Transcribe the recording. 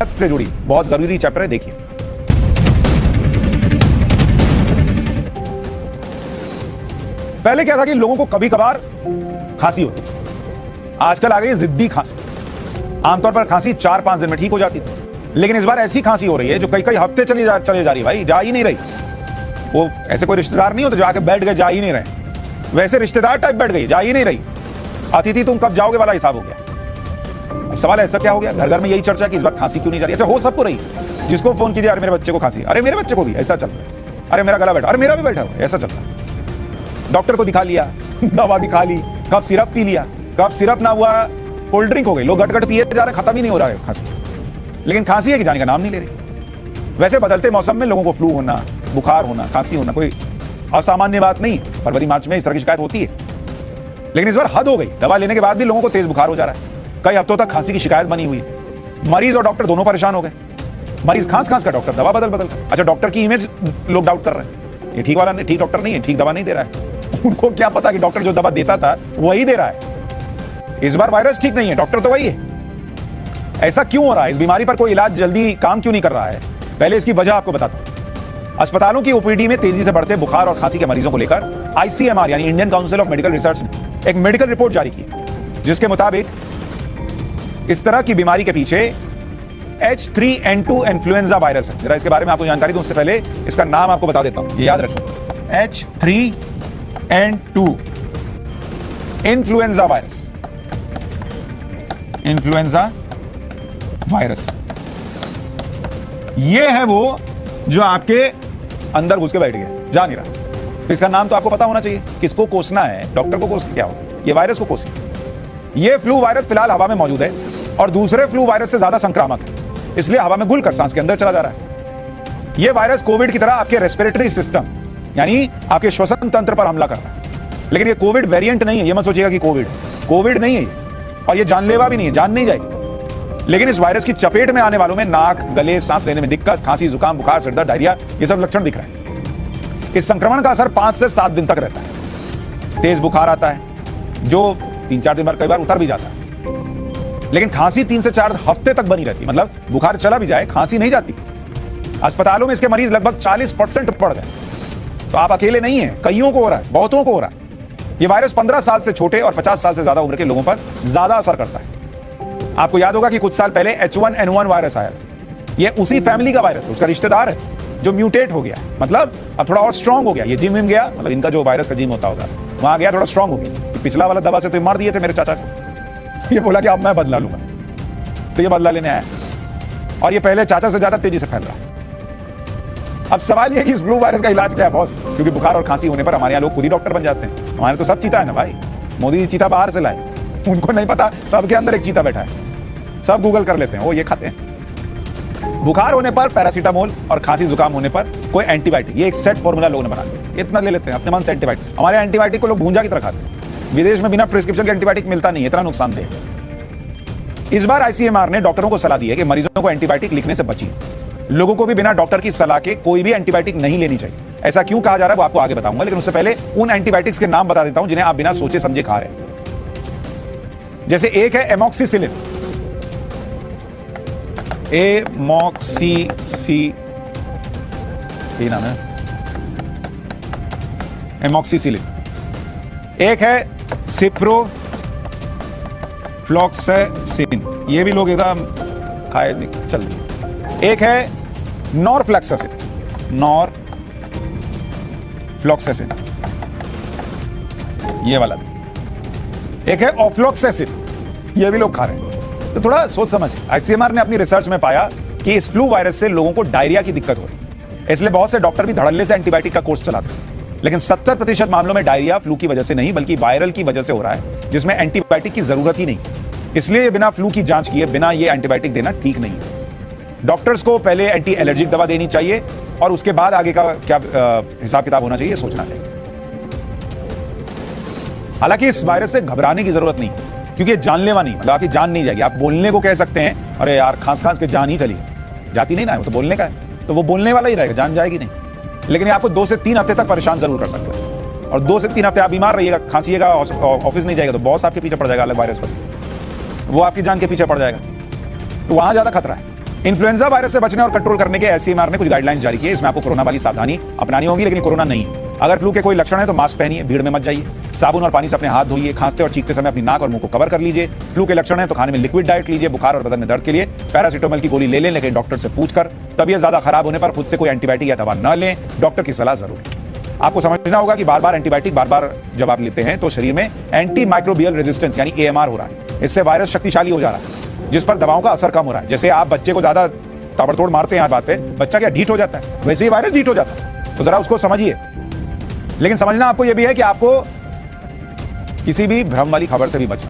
सेहत से जुड़ी बहुत जरूरी चैप्टर है, देखिए। पहले क्या था कि लोगों को कभी कभार खांसी होती थी, आजकल आ गई जिद्दी खांसी। आमतौर पर खांसी 4-5 दिन में ठीक हो जाती थी, लेकिन इस बार ऐसी खांसी हो रही है जो कई कई हफ्ते चली जा रही है भाई, जा ही नहीं रही। वो ऐसे कोई रिश्तेदार नहीं होते जो आके बैठ गए, जा ही नहीं रहे, वैसे रिश्तेदार टाइप बैठ गई, जा ही नहीं रही। अतिथि तुम कब जाओगे वाला हिसाब हो गया। अब सवाल ऐसा क्या हो गया, घर घर में यही चर्चा कि इस बार खांसी क्यों नहीं जा रही। अच्छा, हो सबको रही, जिसको फोन कीजिए, अरे मेरे बच्चे को खांसी, अरे मेरे बच्चे को भी ऐसा चल रहा है, अरे मेरा गला बैठा, अरे मेरा भी बैठा हुआ, ऐसा चल रहा है। डॉक्टर को दिखा लिया, दवा भी खा ली, कब सिरप पी लिया, कब सिरप ना हुआ कोल्ड ड्रिंक हो गई, लोग गट पिए जा रहे, खत्म ही नहीं हो रहा है खांसी। लेकिन खांसी है कि जाने का नाम नहीं ले रही। वैसे बदलते मौसम में लोगों को फ्लू होना, बुखार होना, खांसी होना कोई असामान्य बात नहीं, फरवरी मार्च में इस तरह की शिकायत होती है। लेकिन इस बार हद हो गई, दवा लेने के बाद भी लोगों को तेज बुखार हो जा रहा है, कई हफ्तों तक खांसी की शिकायत बनी हुई है। मरीज और डॉक्टर दोनों परेशान हो गए, मरीज खांस कर, डॉक्टर दवा बदल कर। अच्छा, डॉक्टर की इमेज लोग डाउट कर रहे हैं, ये ठीक वाला नहीं, ठीक डॉक्टर नहीं है, ठीक दवा नहीं दे रहा है। उनको क्या पता कि डॉक्टर जो दवा देता था वही दे रहा है। इस बार वायरस ठीक नहीं है, डॉक्टर तो वही है। ऐसा क्यों हो रहा है, इस बीमारी पर कोई इलाज जल्दी काम क्यों नहीं कर रहा है, पहले इसकी वजह आपको बताता हूं। अस्पतालों की ओपीडी में तेजी से बढ़ते बुखार और खांसी के मरीजों को लेकर आईसीएमआर यानी Indian council of medical research ने एक मेडिकल रिपोर्ट जारी की, जिसके मुताबिक इस तरह की बीमारी के पीछे H3N2 इन्फ्लुएंजा वायरस है। जरा इसके बारे में आपको जानकारी दूं उससे पहले इसका नाम आपको बता देता हूं, ये याद रखें, H3N2 influenza virus, influenza virus. ये है वो जो आपके अंदर घुस के बैठ गया, जा नहीं रहा। तो इसका नाम तो आपको पता होना चाहिए, किसको कोसना है, डॉक्टर को कोस के क्या होगा, ये वायरस को कोसना। ये फ्लू वायरस फिलहाल हवा में मौजूद है और दूसरे फ्लू वायरस से ज्यादा संक्रामक है, इसलिए हवा में घुलकर सांस के अंदर चला जा रहा है। यह वायरस कोविड की तरह आपके रेस्पिरेटरी सिस्टम यानी आपके श्वसन तंत्र पर हमला कर रहा है। लेकिन ये कोविड वेरिएंट नहीं है, ये मत सोचिएगा कि कोविड नहीं है, और ये जानलेवा भी नहीं है, जान नहीं जाएगी। लेकिन इस वायरस की चपेट में आने वालों में नाक, गले, सांस लेने में दिक्कत, खांसी, जुकाम, बुखार, सिरदर्द, डायरिया, ये सब लक्षण दिख रहे हैं। इस संक्रमण का असर 5 से 7 दिन तक रहता है। तेज बुखार आता है जो 3-4 दिन बाद कई बार उतर भी जाता है, लेकिन खांसी 3 से 4 हफ्ते तक बनी रहती, मतलब बुखार चला भी जाए खांसी नहीं जाती। अस्पतालों में इसके मरीज लगभग 40% बढ़ गए। तो आप अकेले नहीं हैं, कईयों को हो रहा है, बहुतों को हो रहा है। यह वायरस 15 साल से छोटे और 50 साल से ज्यादा उम्र के लोगों पर ज्यादा असर करता है। आपको याद होगा कि कुछ साल पहले H1N1 वायरस आया था, यह उसी फैमिली का वायरस है, उसका रिश्तेदार है जो म्यूटेट हो गया, मतलब अब थोड़ा और स्ट्रांग हो गया। ये जिम गया, मतलब इनका जो वायरस का जिम होता होगा वहां गया, थोड़ा स्ट्रांग हो गया। पिछला वाला दवा से तो मार दिए थे मेरे चाचा को, ये बोला कि अब मैं बदला लूंगा, तो ये बदला लेने आया और ये पहले चाचा से ज्यादा तेजी से फैल रहा है। अब सवाल ये कि इस फ्लू वायरस का इलाज क्या है बॉस, क्योंकि बुखार और खांसी होने पर हमारे यहाँ लोग खुद ही डॉक्टर बन जाते हैं। हमारे तो सब चीता है ना भाई, मोदी जी चीता बाहर से लाए, उनको नहीं पता सबके अंदर एक चीता बैठा है, सब गूगल कर लेते हैं, वो ये खाते हैं। बुखार होने पर पैरासीटामोल और खांसी जुकाम होने पर कोई एंटीबायोटिक, ये एक सेट फॉर्मूला लोगों ने बना दिया, इतना ले लेते हैं अपने मन से एंटीबायोटिक। हमारे एंटीबायोटिक को लोग भूंजा की तरह खाते हैं, विदेश में बिना प्रिस्क्रिप्शन के एंटीबायोटिक मिलता नहीं, इतना नुकसानदेह। इस बार आईसीएमआर ने डॉक्टरों को सलाह दी है कि मरीजों को एंटीबायोटिक लिखने से बचिए, लोगों को भी बिना डॉक्टर की सलाह के कोई भी एंटीबायोटिक नहीं लेनी चाहिए। ऐसा क्यों कहा जा रहा है वो आपको आगे बताऊंगा, लेकिन उससे पहले उन एंटीबायोटिक्स के नाम बता देता हूं जिन्हें आप बिना सोचे समझे खा रहे हैं। जैसे एक है एमॉक्सिसिलिन, एमॉक्सिसिलिन। एक है सिप्रोफ्लॉक्सासिन, ये भी लोग एकदम खाए नहीं चल। एक है नॉरफ्लैक्सासिन, नॉरफ्लॉक्सासिन ये वाला भी। एक है ऑफ्लॉक्सासिन, ये भी लोग खा रहे हैं। तो थोड़ा सोच समझ। आईसीएमआर ने अपनी रिसर्च में पाया कि इस फ्लू वायरस से लोगों को डायरिया की दिक्कत हो रही है, इसलिए बहुत से डॉक्टर भी धड़ल्ले से एंटीबायोटिक का कोर्स चलाते हैं। लेकिन 70% मामलों में डायरिया फ्लू की वजह से नहीं बल्कि वायरल की वजह से हो रहा है, जिसमें एंटीबायोटिक की जरूरत ही नहीं। इसलिए बिना फ्लू की जांच किए बिना ये एंटीबायोटिक देना ठीक नहीं है। डॉक्टर्स को पहले एंटी एलर्जिक दवा देनी चाहिए और उसके बाद आगे का क्या हिसाब किताब होना चाहिए, सोचना चाहिए। हालांकि इस वायरस से घबराने की जरूरत नहीं, क्योंकि जानलेवा नहीं, मतलब आपकी जान नहीं जाएगी। आप बोलने को कह सकते हैं अरे यार खांस खांस के जान ही चली जाती नहीं ना, वो तो बोलने का है, तो वो बोलने वाला ही रहेगा, जान जाएगी नहीं। लेकिन आपको 2 से 3 हफ्ते तक परेशान जरूर कर सकते हैं, और 2 से 3 हफ्ते आप बीमार रहिएगा, खांसीएगा, ऑफिस नहीं जाएगा, तो बॉस आपके पीछे पड़ जाएगा अलग वायरस पर, वो आपकी जान के पीछे पड़ जाएगा, तो वहां ज्यादा खतरा है। इन्फ्लुएंजा वायरस से बचने और कंट्रोल करने के एससीएमआर ने कुछ गाइडलाइंस जारी की है। इसमें आपको कोरोना वाली सावधानी अपनानी होगी, लेकिन कोरोना नहीं है। अगर फ्लू के कोई लक्षण है तो मास्क पहनिए, भीड़ में मत जाइए, साबुन और पानी से अपने हाथ धोइए, खांसते और चीखते समय अपनी नाक और मुंह को कवर कर लीजिए। फ्लू के लक्षण है तो खाने में लिक्विड डाइट लीजिए। बुखार और बदन में दर्द के लिए पैरासीटामोल की गोली ले लें, लेकिन डॉक्टर से पूछकर। तबीयत ज्यादा खराब होने पर खुद से कोई एंटीबायोटिक या दवा न लें, डॉक्टर की सलाह जरूर। आपको समझना होगा कि बार बार एंटीबायोटिक बार जब आप लेते हैं तो शरीर में एंटी माइक्रोबियल रेजिस्टेंस यानी एएमआर हो रहा है। इससे वायरस शक्तिशाली हो जा रहा है, जिस पर दवाओं का असर कम हो रहा है। जैसे आप बच्चे को ज्यादा ताबड़तोड़ मारते हैं बात पे, बच्चा क्या ढीठ हो जाता है, वैसे ही वायरस ढीठ हो जाता है। तो जरा उसको समझिए। लेकिन समझना आपको यह भी है कि आपको किसी भी भ्रम वाली खबर से भी बचना।